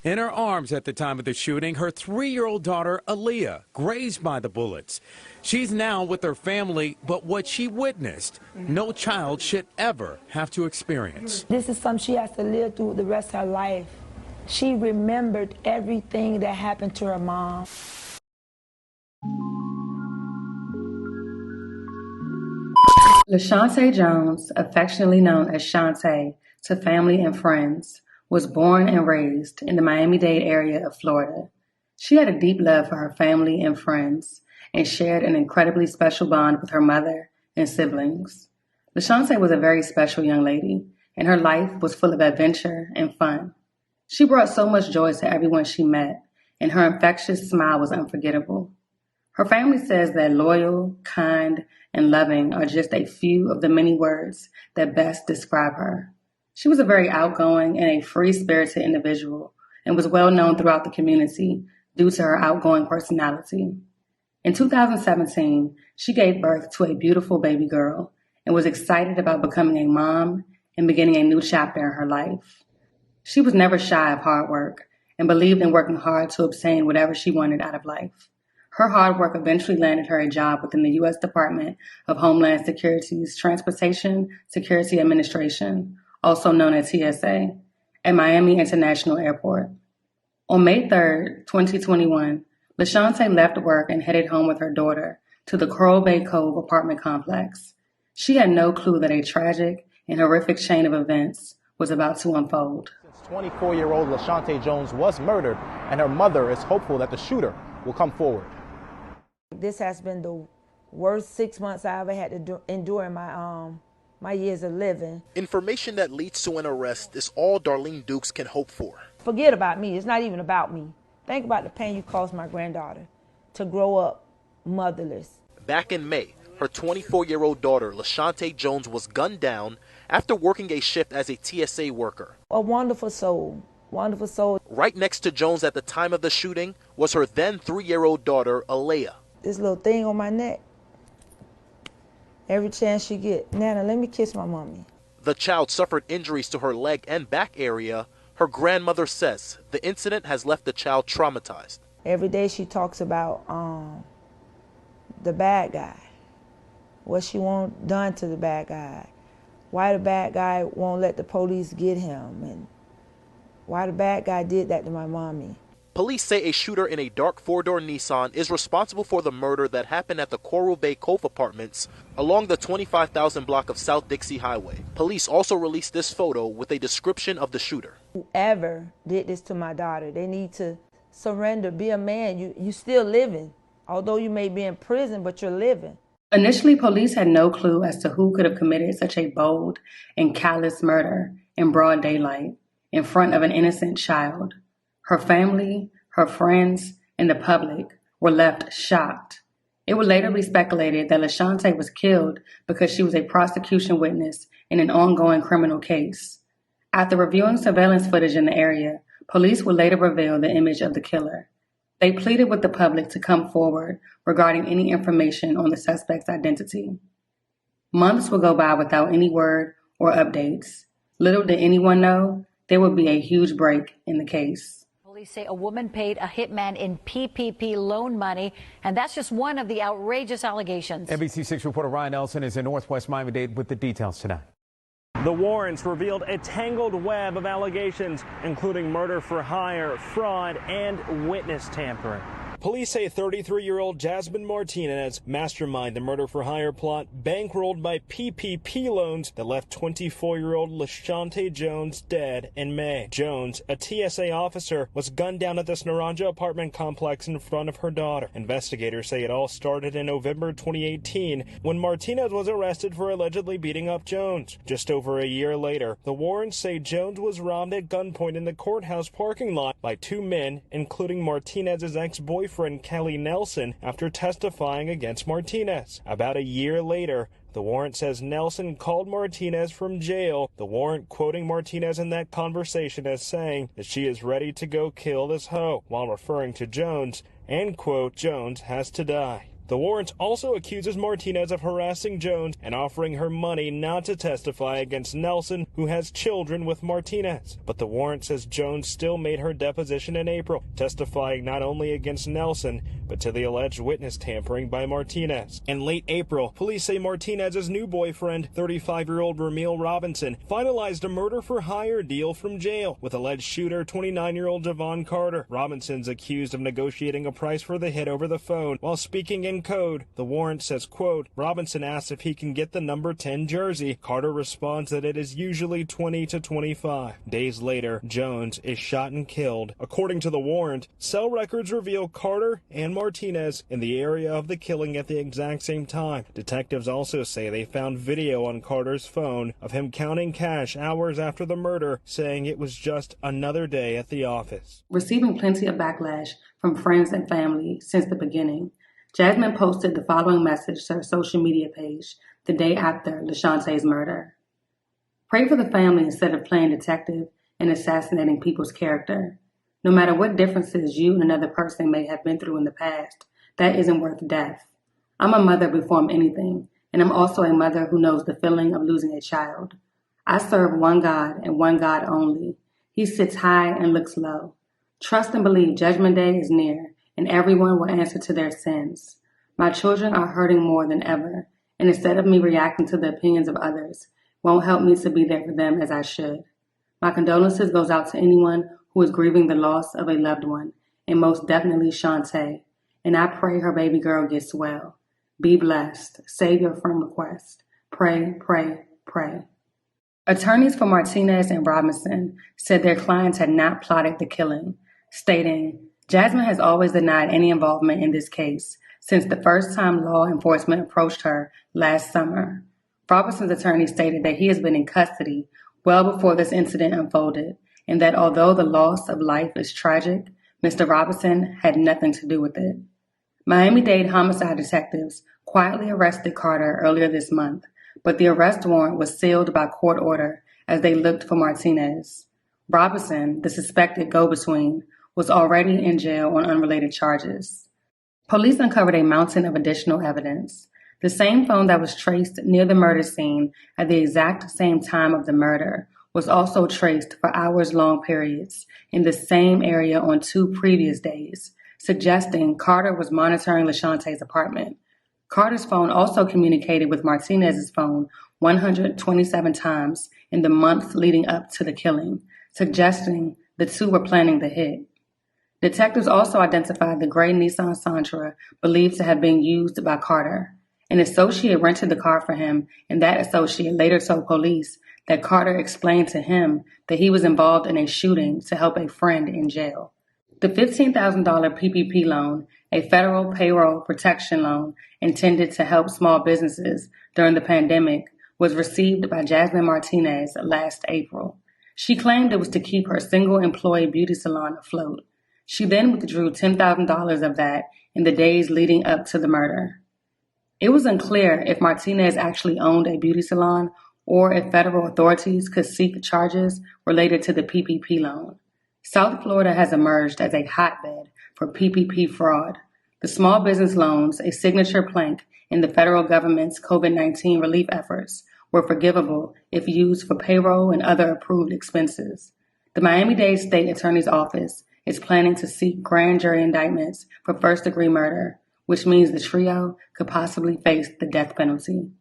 In her arms at the time of the shooting, her 3-year-old daughter, Aaliyah, grazed by the bullets. She's now with her family, but what she witnessed, no child should ever have to experience. This is something she has to live through the rest of her life. She remembered everything that happened to her mom. Lashante Jones, affectionately known as Shonte to family and friends, was born and raised in the Miami-Dade area of Florida. She had a deep love for her family and friends and shared an incredibly special bond with her mother and siblings. Lashante was a very special young lady, and her life was full of adventure and fun. She brought so much joy to everyone she met, and her infectious smile was unforgettable. Her family says that loyal, kind, and loving are just a few of the many words that best describe her. She was a very outgoing and a free-spirited individual and was well known throughout the community due to her outgoing personality. In 2017, she gave birth to a beautiful baby girl and was excited about becoming a mom and beginning a new chapter in her life. She was never shy of hard work and believed in working hard to obtain whatever she wanted out of life. Her hard work eventually landed her a job within the U.S. Department of Homeland Security's Transportation Security Administration, also known as TSA, at Miami International Airport. On May 3, 2021, Lashante left work and headed home with her daughter to the Coral Bay Cove apartment complex. She had no clue that a tragic and horrific chain of events was about to unfold. 24-year-old Lashante Jones was murdered, and her mother is hopeful that the shooter will come forward. This has been the worst 6 months I ever had to endure in my years of living. Information that leads to an arrest is all Darlene Dukes can hope for. Forget about me. It's not even about me. Think about the pain you caused my granddaughter to grow up motherless. Back in May, her 24-year-old daughter, Lashante Jones, was gunned down after working a shift as a TSA worker. A wonderful soul. Wonderful soul. Right next to Jones at the time of the shooting was her then 3-year-old daughter, Aaliyah. This little thing on my neck. Every chance she get, Nana, let me kiss my mommy. The child suffered injuries to her leg and back area. Her grandmother says the incident has left the child traumatized. Every day she talks about the bad guy, what she want done to the bad guy, why the bad guy won't let the police get him, and why the bad guy did that to my mommy. Police say a shooter in a dark 4-door Nissan is responsible for the murder that happened at the Coral Bay Cove apartments along the 25,000 block of South Dixie Highway. Police also released this photo with a description of the shooter. Whoever did this to my daughter, they need to surrender, be a man. You still living. Although you may be in prison, but you're living. Initially, police had no clue as to who could have committed such a bold and callous murder in broad daylight in front of an innocent child. Her family, her friends, and the public were left shocked. It would later be speculated that Lashante was killed because she was a prosecution witness in an ongoing criminal case. After reviewing surveillance footage in the area, police would later reveal the image of the killer. They pleaded with the public to come forward regarding any information on the suspect's identity. Months would go by without any word or updates. Little did anyone know there would be a huge break in the case. Police say a woman paid a hitman in PPP loan money, and that's just one of the outrageous allegations. NBC6 reporter Ryan Nelson is in Northwest Miami-Dade with the details tonight. The warrants revealed a tangled web of allegations, including murder for hire, fraud, and witness tampering. Police say 33-year-old Jasmine Martinez masterminded the murder-for-hire plot bankrolled by PPP loans that left 24-year-old Lashante Jones dead in May. Jones, a TSA officer, was gunned down at this Naranja apartment complex in front of her daughter. Investigators say it all started in November 2018 when Martinez was arrested for allegedly beating up Jones. Just over a year later, the warrants say Jones was robbed at gunpoint in the courthouse parking lot by two men, including Martinez's ex-boyfriend Kelly Nelson, after testifying against Martinez. About a year later, the warrant says Nelson called Martinez from jail, the warrant quoting Martinez in that conversation as saying that she is ready to go kill this hoe, while referring to Jones, and quote, Jones has to die. The warrant also accuses Martinez of harassing Jones and offering her money not to testify against Nelson, who has children with Martinez. But the warrant says Jones still made her deposition in April, testifying not only against Nelson, but to the alleged witness tampering by Martinez. In late April, police say Martinez's new boyfriend, 35-year-old Ramil Robinson, finalized a murder-for-hire deal from jail with alleged shooter, 29-year-old Javon Carter. Robinson's accused of negotiating a price for the hit over the phone while speaking in code. The warrant says, quote, Robinson asks if he can get the number 10 jersey. Carter responds that it is usually 20 to 25. Days later, Jones is shot and killed. According to the warrant, cell records reveal Carter and Martinez in the area of the killing at the exact same time. Detectives also say they found video on Carter's phone of him counting cash hours after the murder, saying it was just another day at the office. Receiving plenty of backlash from friends and family since the beginning, Jasmine posted the following message to her social media page the day after Lashante's murder. Pray for the family instead of playing detective and assassinating people's character. No matter what differences you and another person may have been through in the past, that isn't worth death. I'm a mother before I'm anything, and I'm also a mother who knows the feeling of losing a child. I serve one God and one God only. He sits high and looks low. Trust and believe Judgment Day is near, and everyone will answer to their sins. My children are hurting more than ever, and instead of me reacting to the opinions of others, won't help me to be there for them as I should. My condolences goes out to anyone who is grieving the loss of a loved one, and most definitely Shonte, and I pray her baby girl gets well. Be blessed. Save your friend request. Pray, pray, pray. Attorneys for Martinez and Robinson said their clients had not plotted the killing, stating, Jasmine has always denied any involvement in this case since the first time law enforcement approached her last summer. Robinson's attorney stated that he has been in custody well before this incident unfolded, and that although the loss of life is tragic, Mr. Robinson had nothing to do with it. Miami-Dade homicide detectives quietly arrested Carter earlier this month, but the arrest warrant was sealed by court order as they looked for Martinez. Robinson, the suspected go-between, was already in jail on unrelated charges. Police uncovered a mountain of additional evidence. The same phone that was traced near the murder scene at the exact same time of the murder was also traced for hours-long periods in the same area on 2 previous days, suggesting Carter was monitoring Lashante's apartment. Carter's phone also communicated with Martinez's phone 127 times in the months leading up to the killing, suggesting the two were planning the hit. Detectives also identified the gray Nissan Sentra believed to have been used by Carter. An associate rented the car for him, and that associate later told police that Carter explained to him that he was involved in a shooting to help a friend in jail. The $15,000 PPP loan, a federal payroll protection loan intended to help small businesses during the pandemic, was received by Jasmine Martinez last April. She claimed it was to keep her single-employee beauty salon afloat. She then withdrew $10,000 of that in the days leading up to the murder. It was unclear if Martinez actually owned a beauty salon or if federal authorities could seek charges related to the PPP loan. South Florida has emerged as a hotbed for PPP fraud. The small business loans, a signature plank in the federal government's COVID-19 relief efforts, were forgivable if used for payroll and other approved expenses. The Miami-Dade State Attorney's Office is planning to seek grand jury indictments for first-degree murder, which means the trio could possibly face the death penalty.